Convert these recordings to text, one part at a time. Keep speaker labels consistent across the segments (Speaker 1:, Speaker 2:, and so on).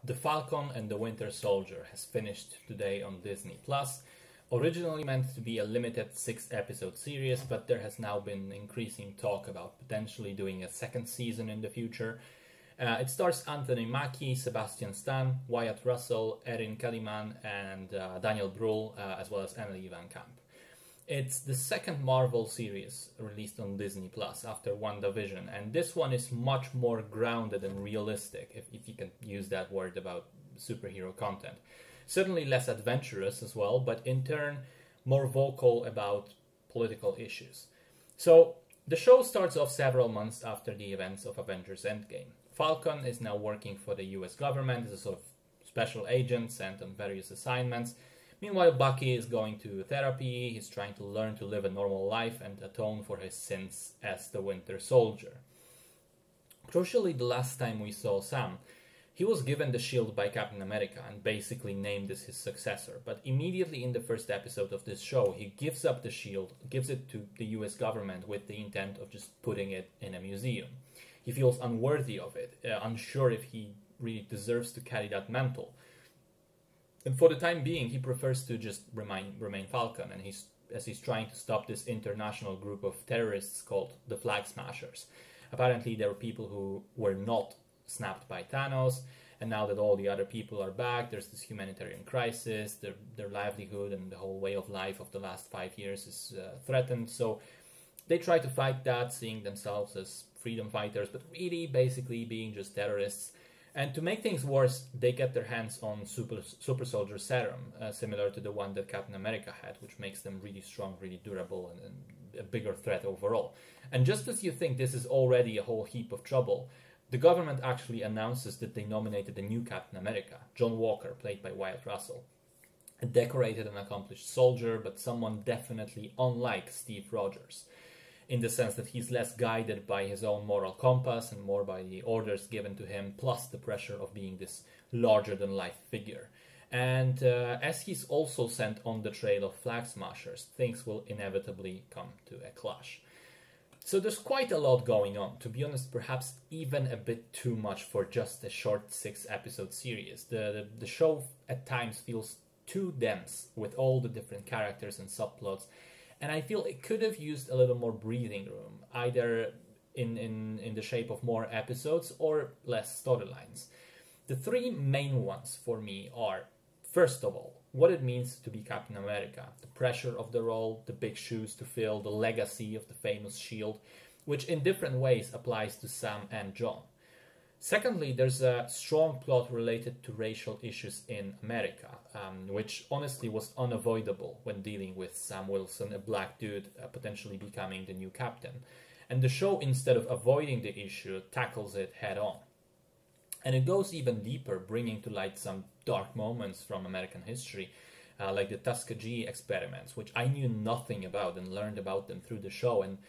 Speaker 1: The Falcon and the Winter Soldier has finished today on Disney Plus. Originally meant to be a limited 6-episode series, but there has now been increasing talk about potentially doing a second season in the future. It stars Anthony Mackie, Sebastian Stan, Wyatt Russell, Erin Kellyman, and Daniel Bruhl, as well as Emily Van Camp. It's the second Marvel series released on Disney Plus after WandaVision, and this one is much more grounded and realistic, if you can use that word about superhero content. Certainly less adventurous as well, but in turn more vocal about political issues. So the show starts off several months after the events of Avengers Endgame. Falcon is now working for the US government as a sort of special agent sent on various assignments. Meanwhile, Bucky is going to therapy. He's trying to learn to live a normal life and atone for his sins as the Winter Soldier. Crucially, the last time we saw Sam, he was given the shield by Captain America and basically named as his successor. But immediately in the first episode of this show, he gives up the shield, gives it to the US government with the intent of just putting it in a museum. He feels unworthy of it, unsure if he really deserves to carry that mantle. And for the time being, he prefers to just remain Falcon, and he's trying to stop this international group of terrorists called the Flag Smashers. Apparently, there were people who were not snapped by Thanos, and now that all the other people are back, there's this humanitarian crisis, their livelihood and the whole way of life of the last 5 years is threatened. So they try to fight that, seeing themselves as freedom fighters, but really basically being just terrorists. And to make things worse, they get their hands on super soldier serum, similar to the one that Captain America had, which makes them really strong, really durable, and a bigger threat overall. And just as you think this is already a whole heap of trouble, the government actually announces that they nominated a new Captain America, John Walker, played by Wyatt Russell. A decorated and accomplished soldier, but someone definitely unlike Steve Rogers, in the sense that he's less guided by his own moral compass and more by the orders given to him, plus the pressure of being this larger-than-life figure. And as he's also sent on the trail of Flag Smashers, things will inevitably come to a clash. So there's quite a lot going on. To be honest, perhaps even a bit too much for just a short 6-episode series. The show at times feels too dense with all the different characters and subplots, and I feel it could have used a little more breathing room, either in the shape of more episodes or less storylines. The three main ones for me are, first of all, what it means to be Captain America, the pressure of the role, the big shoes to fill, the legacy of the famous shield, which in different ways applies to Sam and John. Secondly, there's a strong plot related to racial issues in America, which honestly was unavoidable when dealing with Sam Wilson, a black dude potentially becoming the new captain. And the show, instead of avoiding the issue, tackles it head on. And it goes even deeper, bringing to light some dark moments from American history, like the Tuskegee experiments, which I knew nothing about and learned about them through the show. And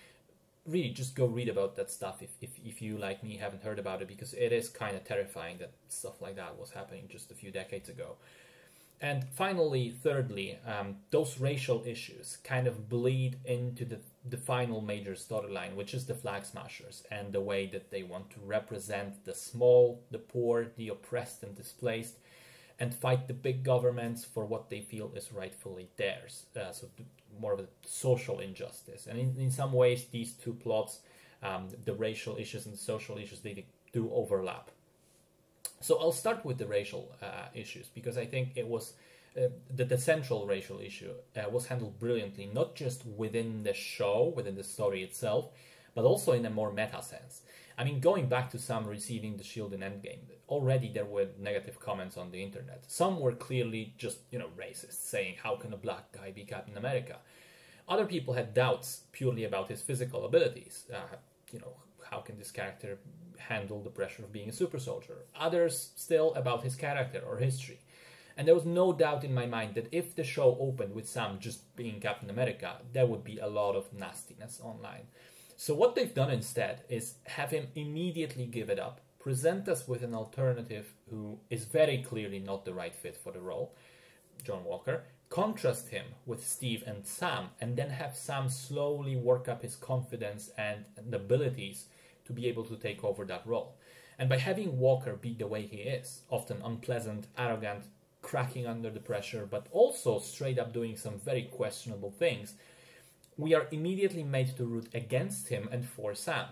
Speaker 1: really, just go read about that stuff if you, like me, haven't heard about it, because it is kind of terrifying that stuff like that was happening just a few decades ago. And finally, thirdly, those racial issues kind of bleed into the final major storyline, which is the Flag Smashers and the way that they want to represent the small, the poor, the oppressed and displaced, and fight the big governments for what they feel is rightfully theirs. So more of a social injustice. And in some ways, these two plots, the racial issues and the social issues, they do overlap. So I'll start with the racial issues, because I think it was the central racial issue was handled brilliantly, not just within the show, within the story itself, but also in a more meta sense. I mean, going back to Sam receiving the shield in Endgame, already there were negative comments on the internet. Some were clearly just, racist, saying, how can a black guy be Captain America? Other people had doubts purely about his physical abilities. How can this character handle the pressure of being a super soldier? Others still about his character or history. And there was no doubt in my mind that if the show opened with Sam just being Captain America, there would be a lot of nastiness online. So what they've done instead is have him immediately give it up, present us with an alternative who is very clearly not the right fit for the role, John Walker, contrast him with Steve and Sam, and then have Sam slowly work up his confidence and abilities to be able to take over that role. And by having Walker be the way he is, often unpleasant, arrogant, cracking under the pressure, but also straight up doing some very questionable things, we are immediately made to root against him and for Sam.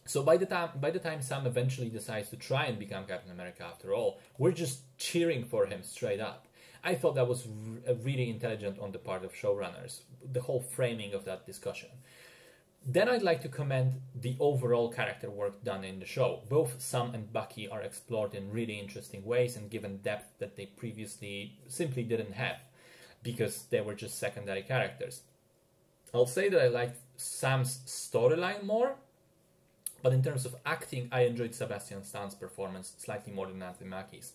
Speaker 1: So by the time Sam eventually decides to try and become Captain America after all, we're just cheering for him straight up. I thought that was really intelligent on the part of showrunners, the whole framing of that discussion. Then I'd like to commend the overall character work done in the show. Both Sam and Bucky are explored in really interesting ways and given depth that they previously simply didn't have, because they were just secondary characters. I'll say that I liked Sam's storyline more, but in terms of acting, I enjoyed Sebastian Stan's performance slightly more than Anthony Mackie's.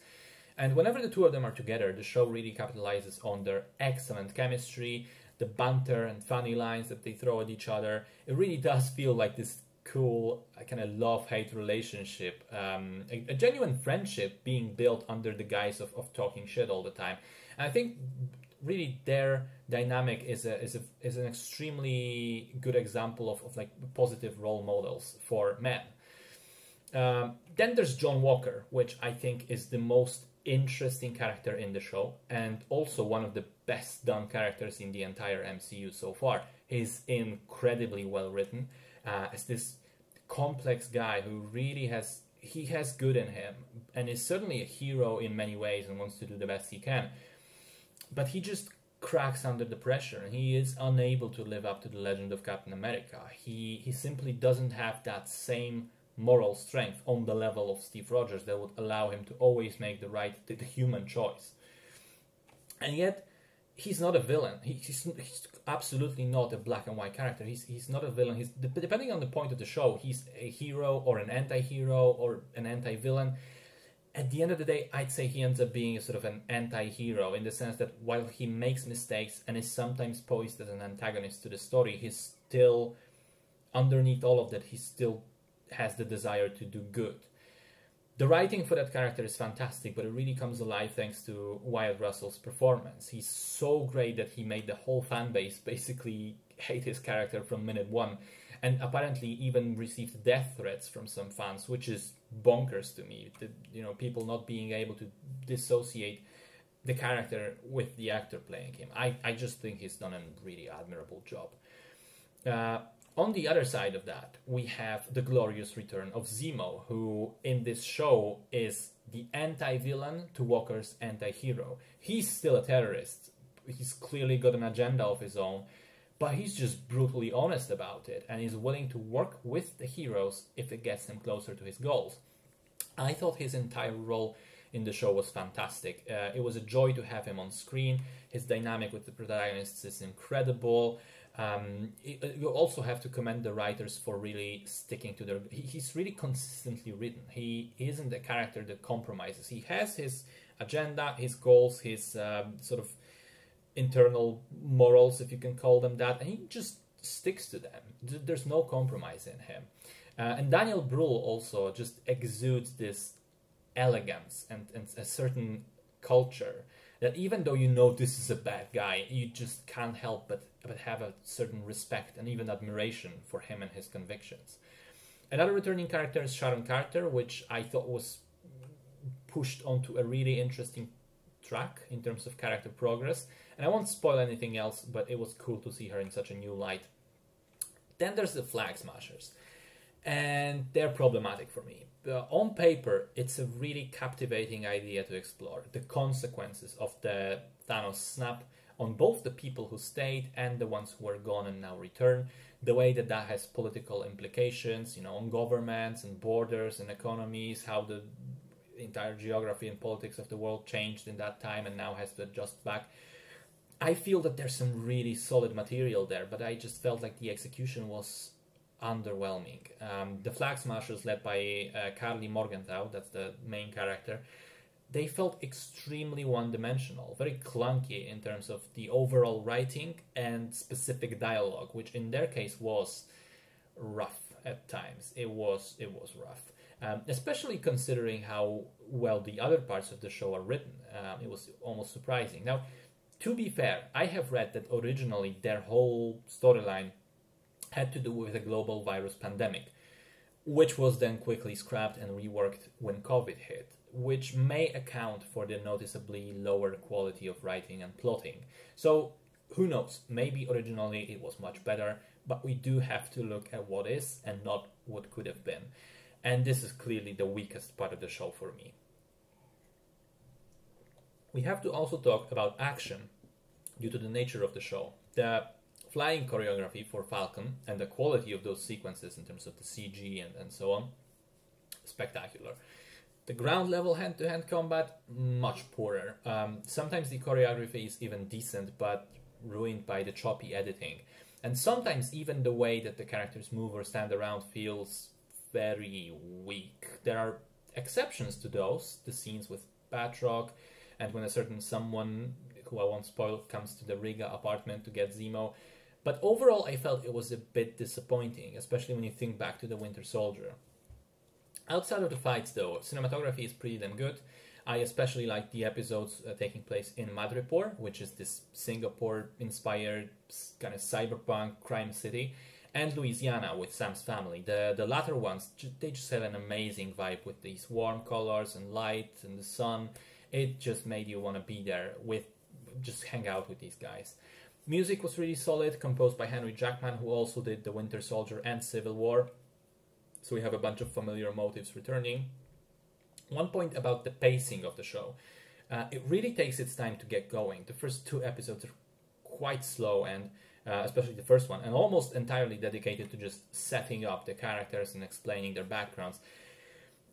Speaker 1: And whenever the two of them are together, the show really capitalizes on their excellent chemistry, the banter and funny lines that they throw at each other. It really does feel like this cool kind of love-hate relationship, a genuine friendship being built under the guise of talking shit all the time. And I think really their dynamic is an extremely good example of like positive role models for men. Then there's John Walker, which I think is the most interesting character in the show and also one of the best done characters in the entire MCU so far. He's incredibly well written as this complex guy who really has good in him and is certainly a hero in many ways and wants to do the best he can. But he just cracks under the pressure and he is unable to live up to the legend of Captain America. He simply doesn't have that same moral strength on the level of Steve Rogers that would allow him to always make the human choice. And yet, he's not a villain. He's absolutely not a black and white character. He's not a villain. Depending on the point of the show, he's a hero or an anti-hero or an anti-villain. At the end of the day, I'd say he ends up being a sort of an anti-hero in the sense that while he makes mistakes and is sometimes posed as an antagonist to the story, he's still, underneath all of that, he still has the desire to do good. The writing for that character is fantastic, but it really comes alive thanks to Wyatt Russell's performance. He's so great that he made the whole fan base basically hate his character from minute one, and apparently even received death threats from some fans, which is bonkers to me. People not being able to dissociate the character with the actor playing him. I just think he's done a really admirable job. On the other side of that, we have the glorious return of Zemo, who in this show is the anti-villain to Walker's anti-hero. He's still a terrorist. He's clearly got an agenda of his own, but he's just brutally honest about it and is willing to work with the heroes if it gets him closer to his goals. I thought his entire role in the show was fantastic. It was a joy to have him on screen. His dynamic with the protagonists is incredible. You also have to commend the writers for really sticking to their... He's really consistently written. He isn't a character that compromises. He has his agenda, his goals, his sort of internal morals, if you can call them that, and he just sticks to them. There's no compromise in him. And Daniel Bruhl also just exudes this elegance and a certain culture that even though you know this is a bad guy, you just can't help but have a certain respect and even admiration for him and his convictions. Another returning character is Sharon Carter, which I thought was pushed onto a really interesting track in terms of character progress. And I won't spoil anything else, but it was cool to see her in such a new light. Then there's the Flag Smashers, and they're problematic for me. On paper, it's a really captivating idea to explore the consequences of the Thanos snap on both the people who stayed and the ones who are gone and now return, the way that has political implications, on governments and borders and economies, how the entire geography and politics of the world changed in that time and now has to adjust back. I feel that there's some really solid material there, but I just felt like the execution was underwhelming. The Flag Smashers, led by Carly Morgenthau, that's the main character, they felt extremely one-dimensional, very clunky in terms of the overall writing and specific dialogue, which in their case was rough at times. It was rough, especially considering how well the other parts of the show are written. It was almost surprising. Now, to be fair, I have read that originally their whole storyline had to do with a global virus pandemic, which was then quickly scrapped and reworked when COVID hit, which may account for the noticeably lower quality of writing and plotting. So who knows, maybe originally it was much better, but we do have to look at what is and not what could have been. And this is clearly the weakest part of the show for me. We have to also talk about action due to the nature of the show. The flying choreography for Falcon and the quality of those sequences in terms of the CG and so on, spectacular. The ground level hand-to-hand combat, much poorer. Sometimes the choreography is even decent, but ruined by the choppy editing. And sometimes even the way that the characters move or stand around feels very weak. There are exceptions to those, the scenes with Batroc, and when a certain someone, who I won't spoil, comes to the Riga apartment to get Zemo. But overall, I felt it was a bit disappointing, especially when you think back to the Winter Soldier. Outside of the fights, though, cinematography is pretty damn good. I especially like the episodes taking place in Madripoor, which is this Singapore-inspired kind of cyberpunk crime city, and Louisiana with Sam's family. The latter ones, they just have an amazing vibe with these warm colors and light and the sun. It just made you want to be there just hang out with these guys. Music was really solid, composed by Henry Jackman, who also did The Winter Soldier and Civil War. So we have a bunch of familiar motifs returning. One point about the pacing of the show. It really takes its time to get going. The first 2 episodes are quite slow, and especially the first one, and almost entirely dedicated to just setting up the characters and explaining their backgrounds.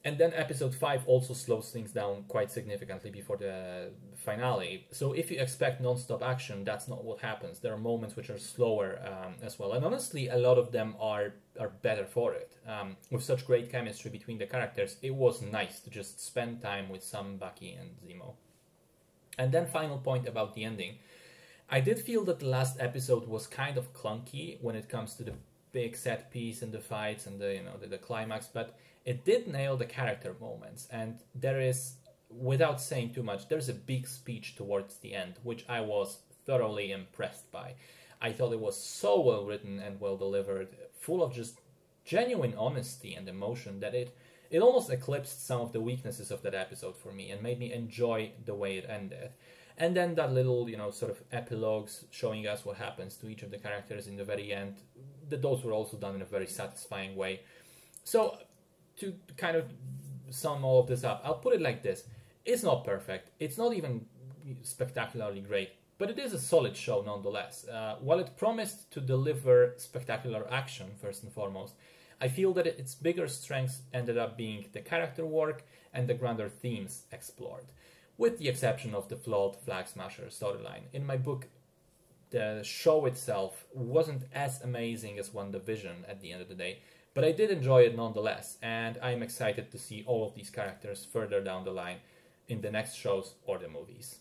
Speaker 1: And then episode 5 also slows things down quite significantly before the finale. So if you expect non-stop action, that's not what happens. There are moments which are slower as well. And honestly, a lot of them are better for it. With such great chemistry between the characters, it was nice to just spend time with Sam, Bucky, and Zemo. And then final point about the ending. I did feel that the last episode was kind of clunky when it comes to the big set piece and the fights and the climax, but it did nail the character moments, and there is, without saying too much, there's a big speech towards the end, which I was thoroughly impressed by. I thought it was so well written and well delivered, full of just genuine honesty and emotion, that it almost eclipsed some of the weaknesses of that episode for me and made me enjoy the way it ended. And then that little, sort of epilogues showing us what happens to each of the characters in the very end, those were also done in a very satisfying way. So, to kind of sum all of this up, I'll put it like this. It's not perfect. It's not even spectacularly great, but it is a solid show nonetheless. While it promised to deliver spectacular action, first and foremost, I feel that its bigger strengths ended up being the character work and the grander themes explored, with the exception of the flawed Flag Smasher storyline. In my book, the show itself wasn't as amazing as WandaVision at the end of the day, but I did enjoy it nonetheless, and I'm excited to see all of these characters further down the line in the next shows or the movies.